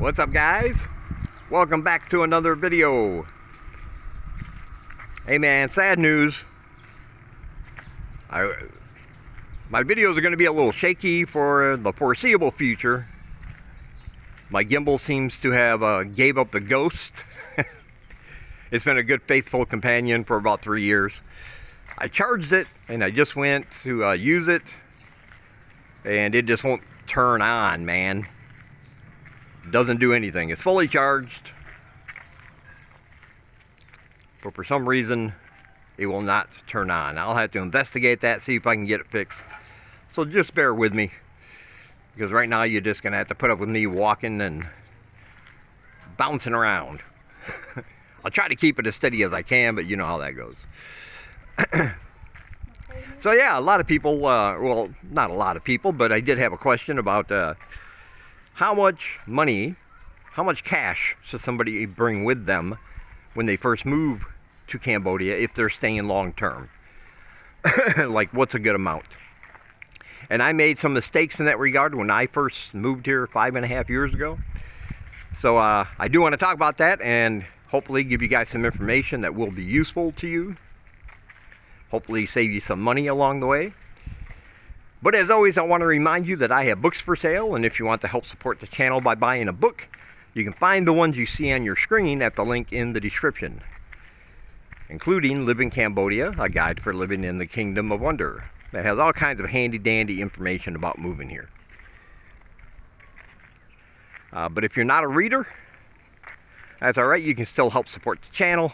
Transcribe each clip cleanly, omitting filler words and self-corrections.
What's up, guys? Welcome back to another video. Hey man, sad news. My videos are going to be a little shaky for the foreseeable future. My gimbal seems to have gave up the ghost. It's been a good faithful companion for about 3 years. I charged it and I just went to use it and it just won't turn on, man. Doesn't do anything. It's fully charged, but for some reason it will not turn on. I'll have to investigate that, see if I can get it fixed. So just bear with me, because right now you're just gonna have to put up with me walking and bouncing around. I'll try to keep it as steady as I can, but you know how that goes. So yeah, a lot of people, well, not a lot of people, but I did have a question about how much money, how much cash should somebody bring with them when they first move to Cambodia if they're staying long term? Like, what's a good amount? And I made some mistakes in that regard when I first moved here 5.5 years ago. So I do want to talk about that and hopefully give you guys some information that will be useful to you. Hopefully save you some money along the way. But as always, I want to remind you that I have books for sale, and if you want to help support the channel by buying a book, you can find the ones you see on your screen at the link in the description, including Live in Cambodia, a guide for living in the Kingdom of Wonder, that has all kinds of handy-dandy information about moving here. But if you're not a reader, that's alright. You can still help support the channel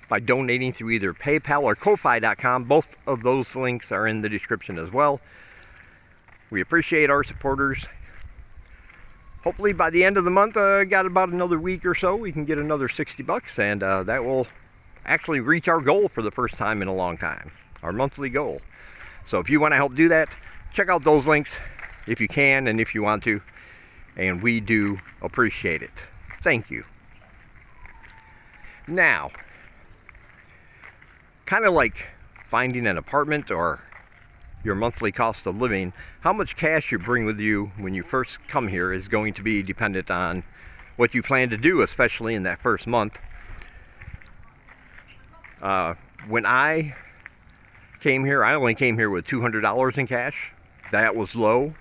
by donating through either PayPal or Ko-Fi.com. Both of those links are in the description as well. We appreciate our supporters. Hopefully by the end of the month, got about another week or so, we can get another 60 bucks, and that will actually reach our goal for the first time in a long time, our monthly goal. So if you want to help do that, check out those links if you can and if you want to, and we do appreciate it. Thank you. Now, kind of like finding an apartment or your monthly cost of living, how much cash you bring with you when you first come here is going to be dependent on what you plan to do, especially in that first month. When I came here, I only came here with $200 in cash. That was low.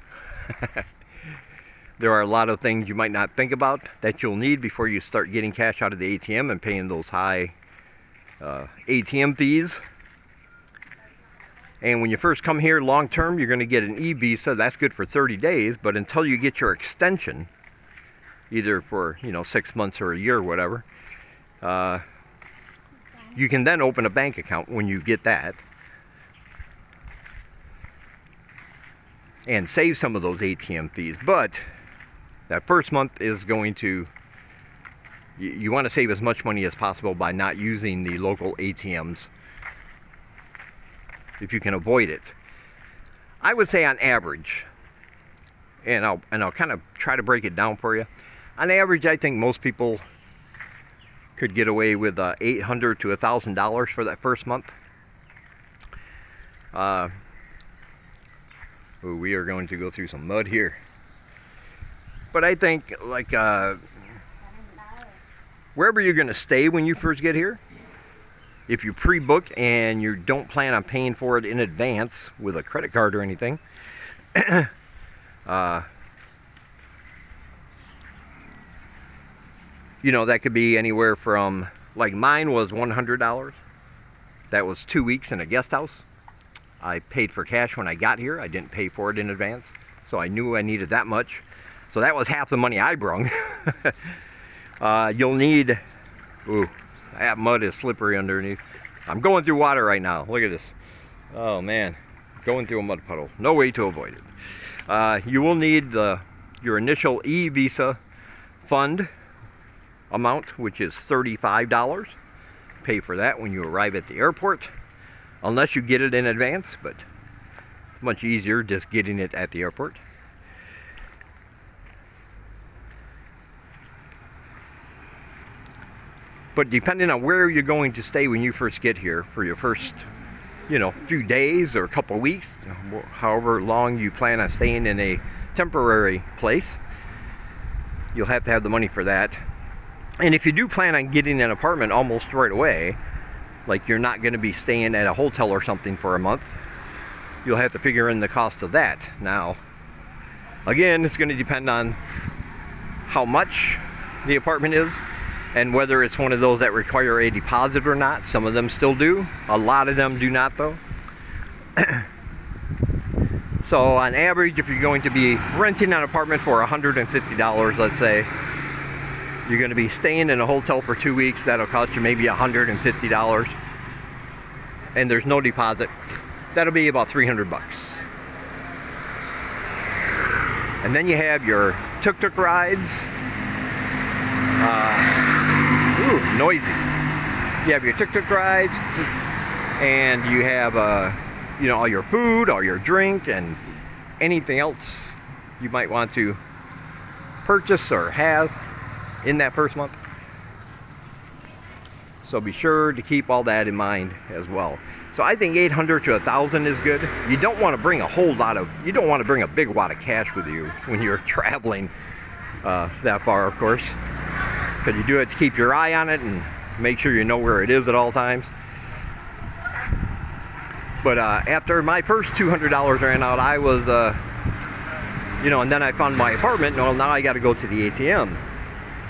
There are a lot of things you might not think about that you'll need before you start getting cash out of the ATM and paying those high ATM fees. And when you first come here long term, you're going to get an e-visa. That's good for 30 days, but until you get your extension, either for 6 months or a year or whatever, you can then open a bank account when you get that and save some of those ATM fees. But that first month is going to, you want to save as much money as possible by not using the local ATMs if you can avoid it. I would say on average, and I'll kind of try to break it down for you. On average, I think most people could get away with $800 to $1,000 for that first month. We are going to go through some mud here. But I think, like, wherever you're going to stay when you first get here, if you pre-book and you don't plan on paying for it in advance with a credit card or anything, that could be anywhere from, like mine was $100. That was 2 weeks in a guest house. I paid for cash when I got here. I didn't pay for it in advance, so I knew I needed that much. So that was half the money I brung. You'll need, ooh, that mud is slippery underneath. I'm going through water right now. Look at this. Oh man, going through a mud puddle. No way to avoid it. You will need your initial e-visa fund amount, which is $35. Pay for that when you arrive at the airport, unless you get it in advance, but it's much easier just getting it at the airport. But depending on where you're going to stay when you first get here, for your first, few days or a couple weeks, however long you plan on staying in a temporary place, you'll have to have the money for that. And if you do plan on getting an apartment almost right away, like you're not going to be staying at a hotel or something for a month, you'll have to figure in the cost of that. Now, again, it's going to depend on how much the apartment is and whether it's one of those that require a deposit or not. Some of them still do. A lot of them do not, though. So on average, if you're going to be renting an apartment for $150, let's say, you're going to be staying in a hotel for 2 weeks, that'll cost you maybe $150, and there's no deposit. That'll be about 300 bucks. And then you have your tuk-tuk rides. Noisy. You have your tuk-tuk rides, and you have you know, all your food, all your drink, and anything else you might want to purchase or have in that first month. So be sure to keep all that in mind as well. So I think 800 to 1,000 is good. You don't want to bring a whole lot of, you don't want to bring a big wad of cash with you when you're traveling that far, of course, because you do have to keep your eye on it and make sure you know where it is at all times. But after my first $200 ran out, I was, you know, and then I found my apartment. Well, now I got to go to the ATM.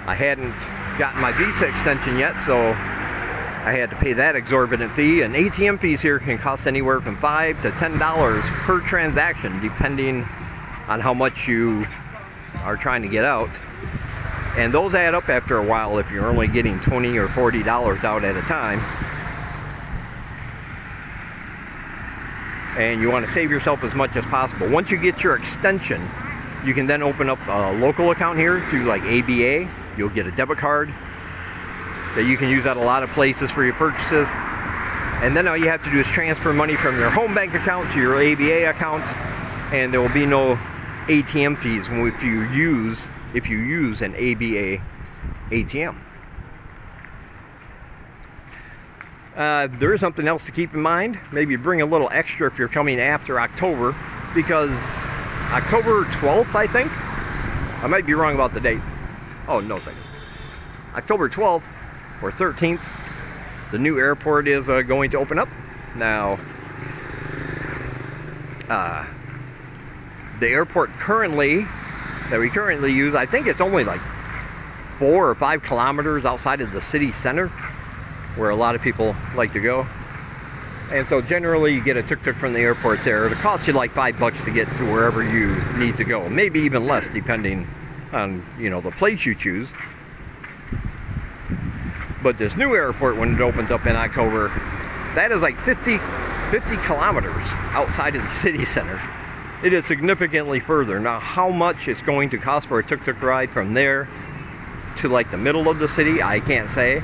I hadn't gotten my visa extension yet, so I had to pay that exorbitant fee. And ATM fees here can cost anywhere from $5 to $10 per transaction, depending on how much you are trying to get out. And those add up after a while if you're only getting $20 or $40 out at a time. And you want to save yourself as much as possible. Once you get your extension, you can then open up a local account here through like ABA. You'll get a debit card that you can use at a lot of places for your purchases. And then all you have to do is transfer money from your home bank account to your ABA account, and there will be no ATM fees if you use an ABA ATM. There is something else to keep in mind. Maybe bring a little extra if you're coming after October, because October 12th, I think. I might be wrong about the date. Oh, no, thank you. October 12th or 13th, the new airport is going to open up. Now, the airport that we currently use, I think it's only like 4 or 5 kilometers outside of the city center, where a lot of people like to go. And so generally you get a tuk-tuk from the airport there. It'll cost you like $5 to get to wherever you need to go. Maybe even less, depending on, you know, the place you choose. But this new airport, when it opens up in October, that is like 50 kilometers outside of the city center. It is significantly further. Now, how much it's going to cost for a tuk-tuk ride from there to like the middle of the city, I can't say.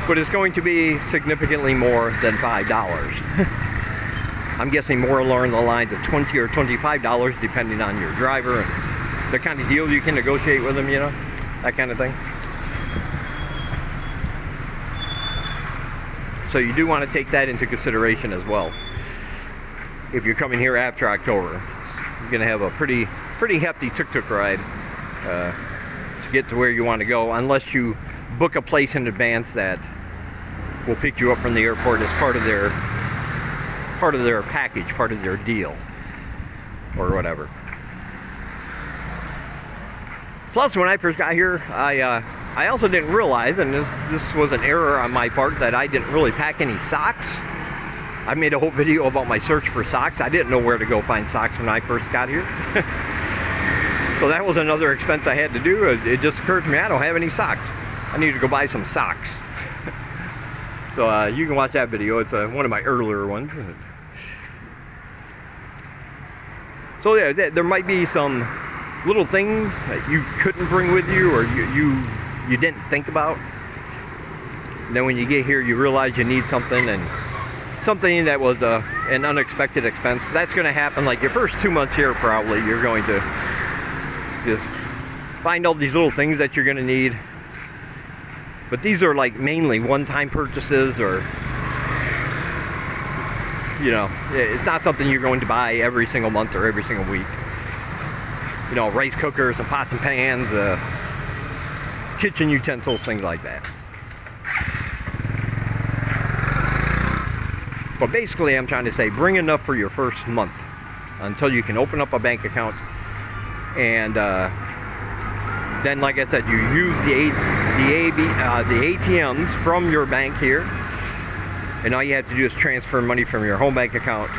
But it's going to be significantly more than $5. I'm guessing more along the lines of $20 or $25, depending on your driver and the kind of deal you can negotiate with them, you know, that kind of thing. So you do want to take that into consideration as well. If you're coming here after October, you're going to have a pretty hefty tuk-tuk ride to get to where you want to go, unless you book a place in advance that will pick you up from the airport as part of their package, part of their deal, or whatever. Plus, when I first got here, I also didn't realize, and this was an error on my part, that I didn't really pack any socks. I made a whole video about my search for socks. I didn't know where to go find socks when I first got here. So that was another expense I had to do. It just occurred to me, I don't have any socks. I need to go buy some socks. So you can watch that video. It's one of my earlier ones. So yeah, there might be some little things that you couldn't bring with you, or you didn't think about. And then when you get here, you realize you need something, and something that was an unexpected expense. That's going to happen like your first 2 months here. Probably you're going to just find all these little things that you're going to need. But these are like mainly one-time purchases, or, you know, it's not something you're going to buy every single month or every single week. you know, rice cookers and pots and pans, kitchen utensils, things like that. But basically, I'm trying to say, bring enough for your first month until you can open up a bank account, and then, like I said, you use the ATMs from your bank here, and all you have to do is transfer money from your home bank account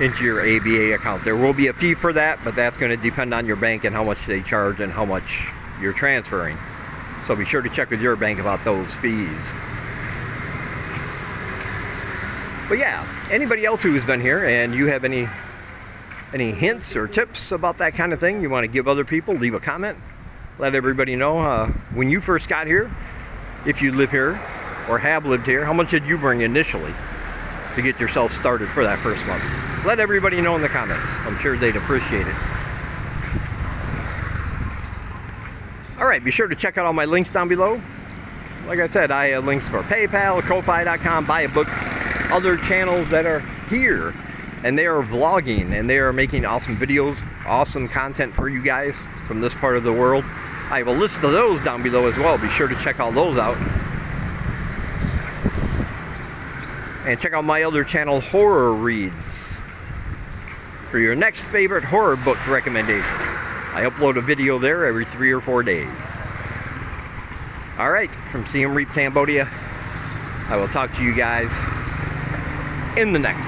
into your ABA account. There will be a fee for that, but that's going to depend on your bank and how much they charge and how much you're transferring. So be sure to check with your bank about those fees. But yeah, anybody else who has been here and you have any hints or tips about that kind of thing you want to give other people, leave a comment. Let everybody know when you first got here, if you live here or have lived here, how much did you bring initially to get yourself started for that first month? Let everybody know in the comments. I'm sure they'd appreciate it. Alright, be sure to check out all my links down below. Like I said, I have links for PayPal, Ko-Fi.com, Buy a Book, other channels that are here. And they are vlogging, and they are making awesome videos, awesome content for you guys from this part of the world. I have a list of those down below as well. Be sure to check all those out. And check out my other channel, Horror Reads, for your next favorite horror book recommendation. I upload a video there every 3 or 4 days. Alright, from Siem Reap, Cambodia, I will talk to you guys in the next